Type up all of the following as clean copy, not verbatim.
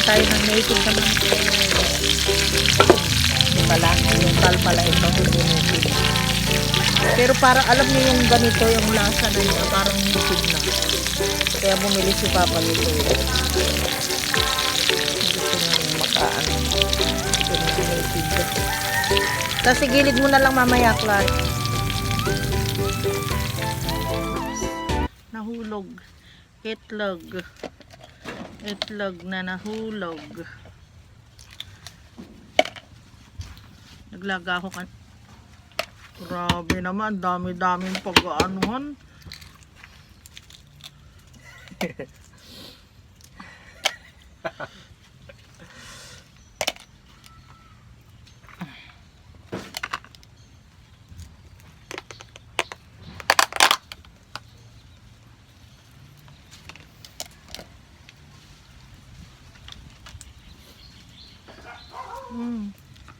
tayo ng native naman. Hindi pala, yung tal pala ito, hindi native. Pero parang alam niyo yung ganito, yung lasa na niya, parang native na. Kaya bumili si Papa nito. Gusto niya yung makaano. Ito na native. Tapos igilid mo na lang mamaya, Clark. Nahulog. Itlog. Itlog na nahulog. Naglaga ako kan. Grabe naman, dami-daming pag-aanuhan.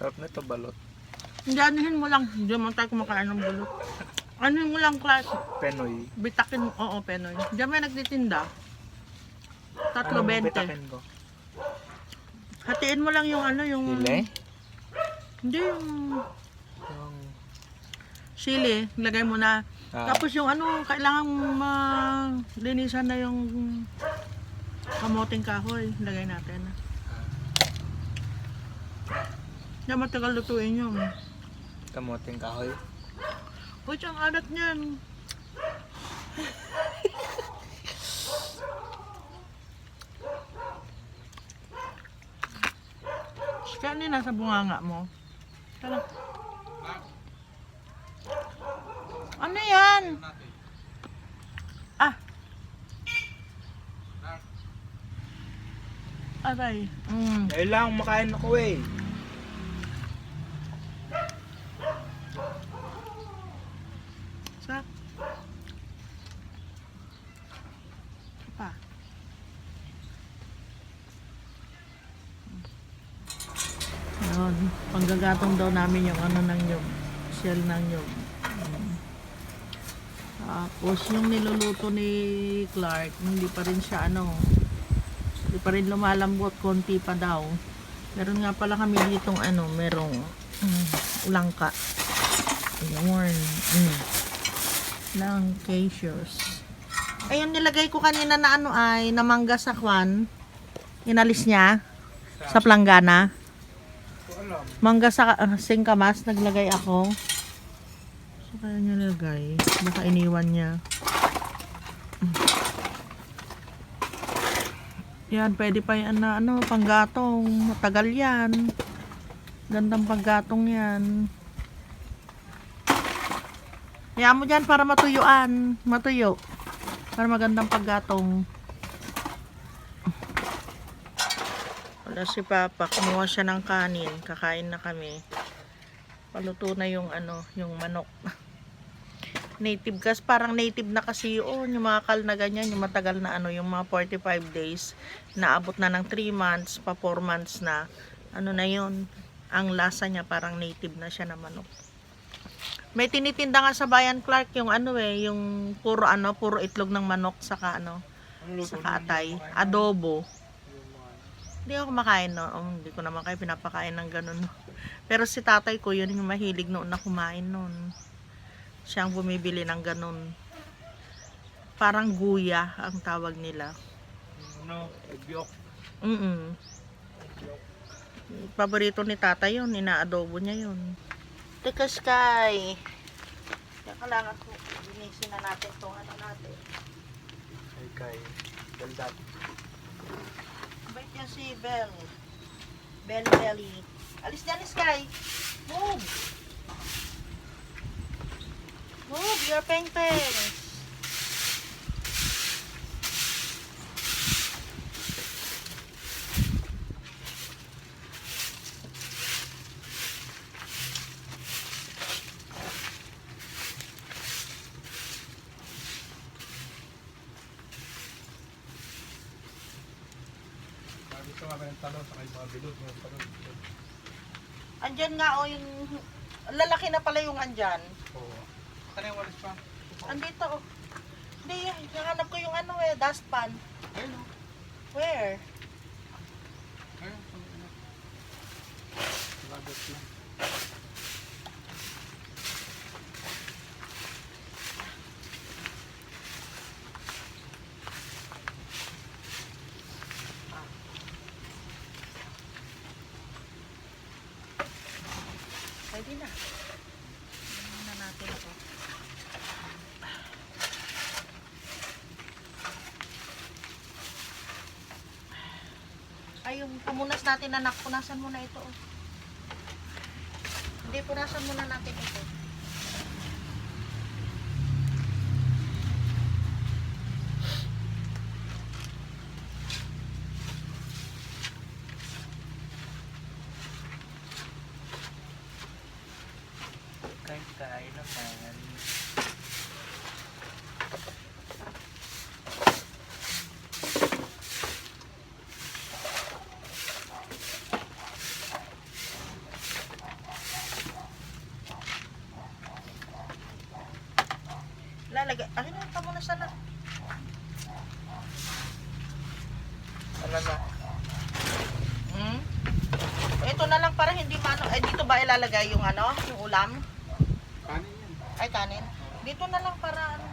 Sarap na ito, balot. Hindi, anuhin mo lang. Hindi mo tayo kumakain ng bulot. Anuhin mo lang, Clark. Penoy. Bitakin mo. Oo, Penoy. Diyan may nagtitinda. 3.20. Bitakin ko? Hatiin mo lang yung ano, yung... Hile? Hindi, yung Yung... sili. Lagay mo na. Ah. Tapos yung ano, kailangan linisan na yung kamoting kahoy. Lagay natin. Yan, matagal lutuin yun. Kamoting kahoy. Uy, ang alat niyan. Kaya ano yung nasa bunganga mo? Tara. Ano yan? Ah. Aray. Kailangan makain ako eh. Sa? Pa. Ayun, panggagatong daw namin yung ano ng nyug, shell ng nyug. Tapos yung niluluto ni Clark, hindi pa rin siya ano, hindi pa rin lumalambot, konti pa daw. Meron nga pala kami ditong ano, merong langka. Ayun. Ng cashews. Ayun, nilagay ko kanina na ano ay, na mangga sa kwan. Inalis niya sa planggana. Mangga sa singkamas, naglagay ako. So, kaya niya nilagay. Baka iniwan niya. Yan, pwede pa yan na ano, panggatong. Matagal yan. Gandang panggatong yan. Hayaan mo dyan para matuyuan. Matuyo. Para magandang paggatong. Wala si Papa. Kumuha siya ng kanin. Kakain na kami. Paluto na yung ano, yung manok. Native gas. Parang native na kasi yun. Yung mga kal na ganyan. Yung matagal na ano. Yung mga 45 days. Naabot na ng 3 months. Pa 4 months na. Ano na yun. Ang lasa niya parang native na siya na manok. May tinitinda nga sa bayan, Clark, yung ano eh, yung puro ano, puro itlog ng manok saka ano, saka atay, adobo. Hindi ako kumakain no, hindi ko naman kayo pinapakain ng ganun. No? Pero si tatay ko, yun yung mahilig noon na kumain noon. Siyang bumibili ng ganun. Parang guya ang tawag nila. Ano? Ebyok. Paborito ni tatay yun, ina-adobo niya yun. Teka, Sky. Teka lang ako. Linisin na natin itong ano natin. Kay Daldat. Bait niya si Bell. Belly. Alis dyan, Sky. Move. Move, you're peng-peng. Gusto nga kayong talon sa kayo mga bilog. Andyan nga o yung lalaki na pala yung andyan. Oo. Saan yung walis pa? Andito o. Hindi, nahanap ko yung ano eh, dustpan. Ayun o. Where? Ayun, ano. Lagot lang. Pwede na. Ano na natin ito. Ay, yung pamunas natin anak, punasan muna ito. Oh. Hindi, punasan muna natin ito. Kay naman. Lalagay. Akin na, pamunasan na. Ano na? Hmm? Ito na lang para hindi maano. Eh, dito ba ilalagay yung ano? Yung ulam? Kanin yan. Ay, kanin. Dito na lang para ano.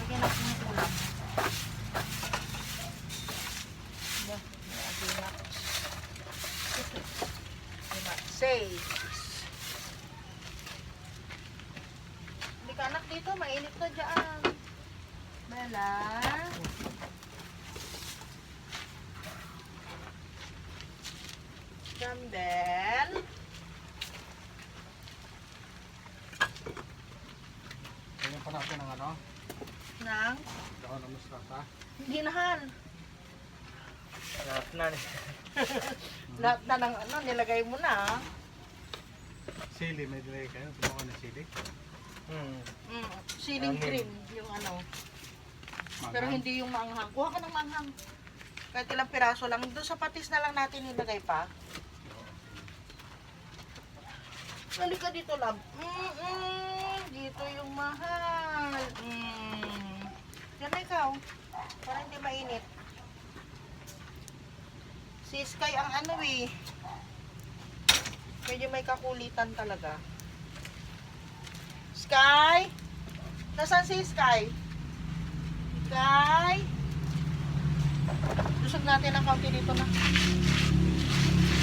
Lagyan natin yung ulam. Say. Hindi ka anak dito, mainit ka dyan. Bella. Candel. Ganyan pa natin ang ano? Nang. Dahon ng mustasa. Hindi nahan. Lahat na. Lahat na ng ano, nilagay mo na. Sili, may dilay kayo. Tumawa na sili. Ceiling cream, yung ano. Pero hindi yung maanghang. Kuha ka ng maanghang. Kahit ilang piraso lang. Doon sa patis na lang natin nilagay pa. Halika dito, love. Dito yung mahal. Yan na ikaw. Para hindi mainit. Si Sky ang ano eh. Medyo may kakulitan talaga. Sky? Nasaan si Sky? Sky? Lusog natin ang kaunti dito na.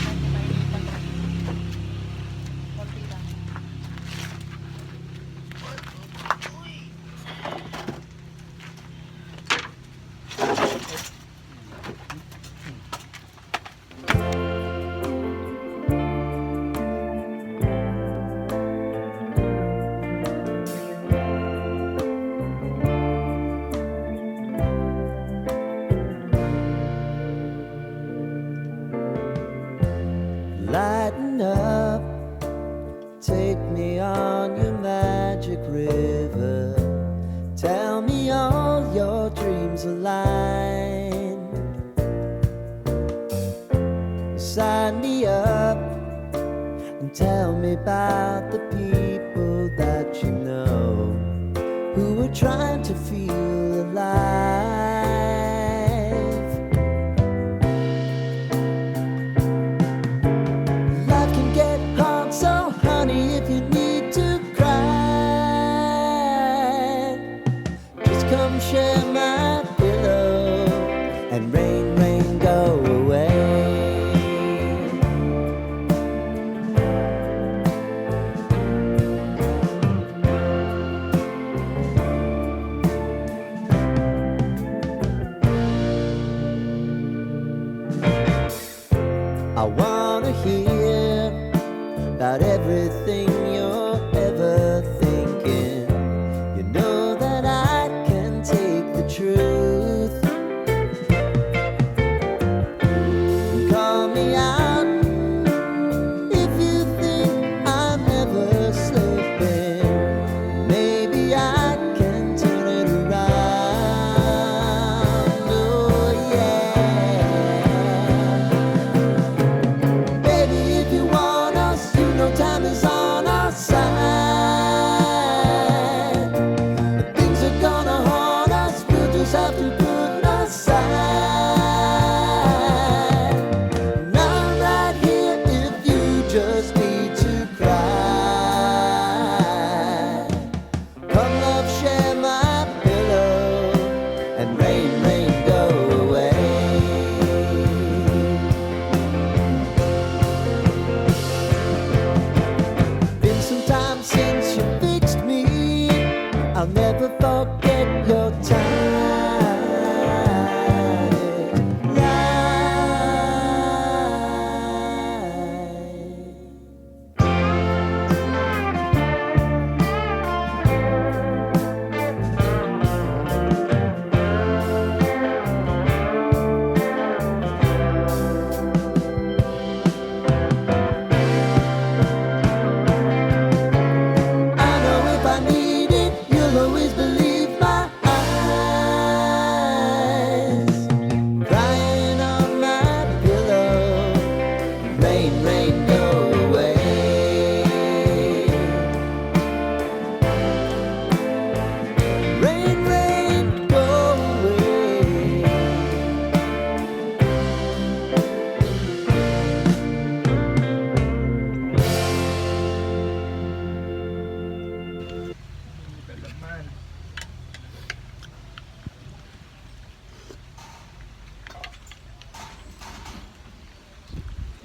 Medyo mainitan na. Kaunti lang. Uy. Lighten up, take me on your magic river. Tell me all your dreams align. Sign me up and tell me about the people that you know who are trying to feel alive. Life can get hard, so honey, if you need to cry, just come share my pillow and rain, rain, go away. I wanna hear about everything you're ever thinking. You know that I can take the truth. Call me out if you think I'm ever slipping. Maybe I can turn it around. Oh yeah. Baby, if you want us, you know time is on our side.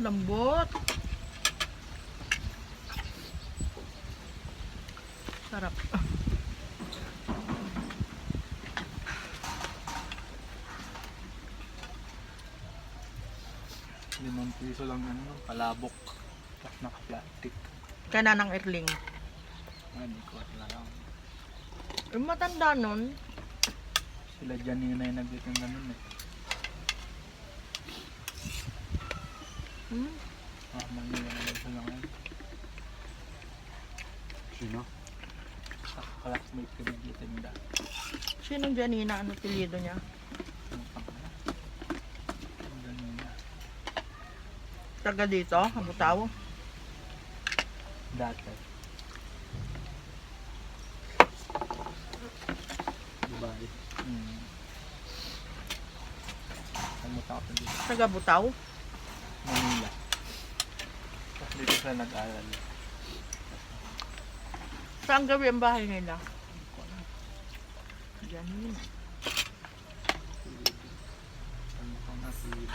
Lambot. Sarap. 5 piso lang ano, palabok. Tapos naka-plastic. Kana ng Erling. Hindi ko na lang. Matanda nun. Sila dyan yun na yung nagtitinda nun eh. Manila na lang sila ngayon. Sino? Sa classmate ko nagtitinda. Sinong Janina? Ano apelyido niya? Ano pa kaya? Janina. Taga dito? Abutaw? Dati. Dubai. Ano tawag dito? Taga Butaw? Manila. Tapos dito sila nag-aral. Saan gabi ang bahay nila? Janina. Ano pa na pili?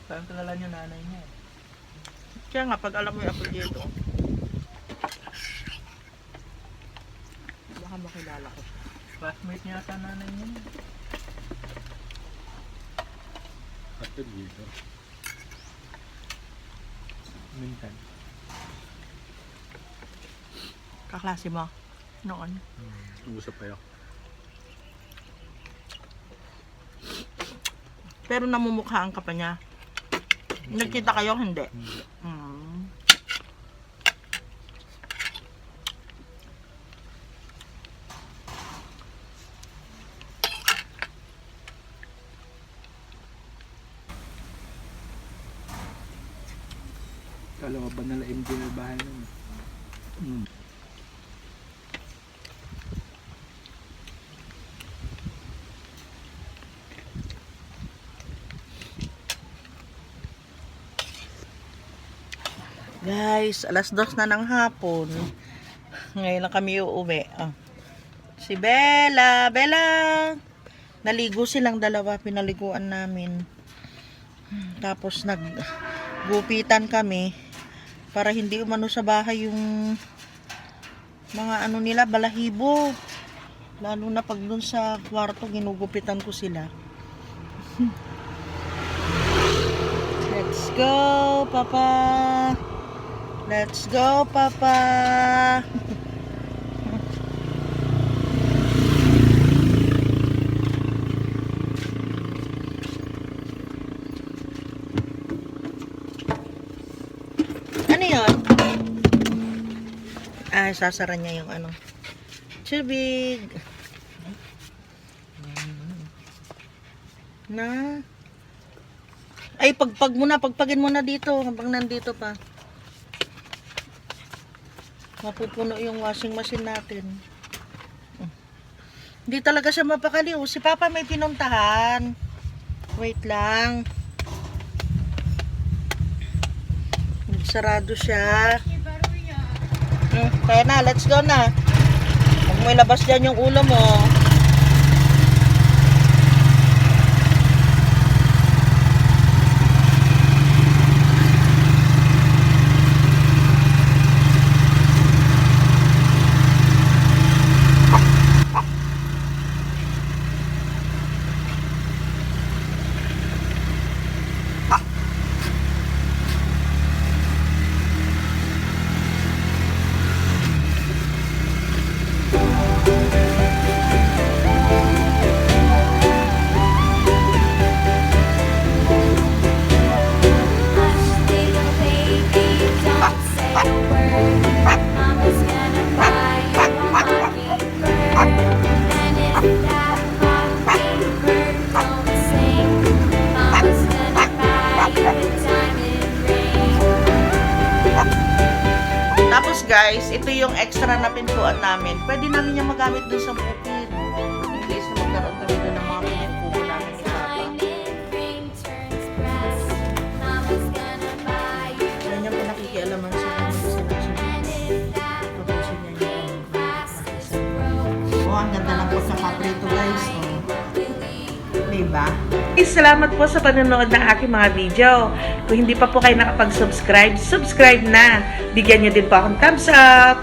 Saan kilala niyo nanay niya? Kaya nga, pag alam mo yung apelyido. Baka makilala ko siya. Classmate niya sa nanay niya. Kapit dito. Minsan. Kaklase mo? Noon. Usap kayo. Pero namumukhaan ka pa niya. Nagkita kayo? Hindi. Hindi. Kala ko ba nala MJ na bahay nun? Guys, alas 2 na ng hapon. Ngayon lang kami uuwi. Si Bella. Bella! Naligo silang dalawa. Pinaliguan namin. Tapos naggupitan kami. Para hindi umano sa bahay yung mga ano nila, balahibo. Lalo na pag dun sa kwarto, ginugupitan ko sila. Let's go, Papa! Let's go, Papa! Ano yun? Sasara niya yung ano. Tubig. Na. Ay, pagpagin mo na dito habang nandito pa. Mapupuno yung washing machine natin. Hindi talaga siya mapakaliw. Si Papa may pinuntahan. Wait lang. Nagsarado siya. Kaya na, let's go na. Huwag mo ilabas dyan yung ulo mo. Tapos guys, ito yung extra na pintuan namin. Pwede namin yung magamit dun sa bukid. In case na magkaroon kami dun ng mga pinagkubo namin ni Papa. Yan yung nakikialaman sa kanya kasi nasa provision niya yung ang ganda ng pagkakaprito guys. Oh. Diba? Salamat po sa panonood ng aking mga video. Kung hindi pa po kayo nakapag-subscribe, subscribe na. Bigyan niyo din po akong thumbs up.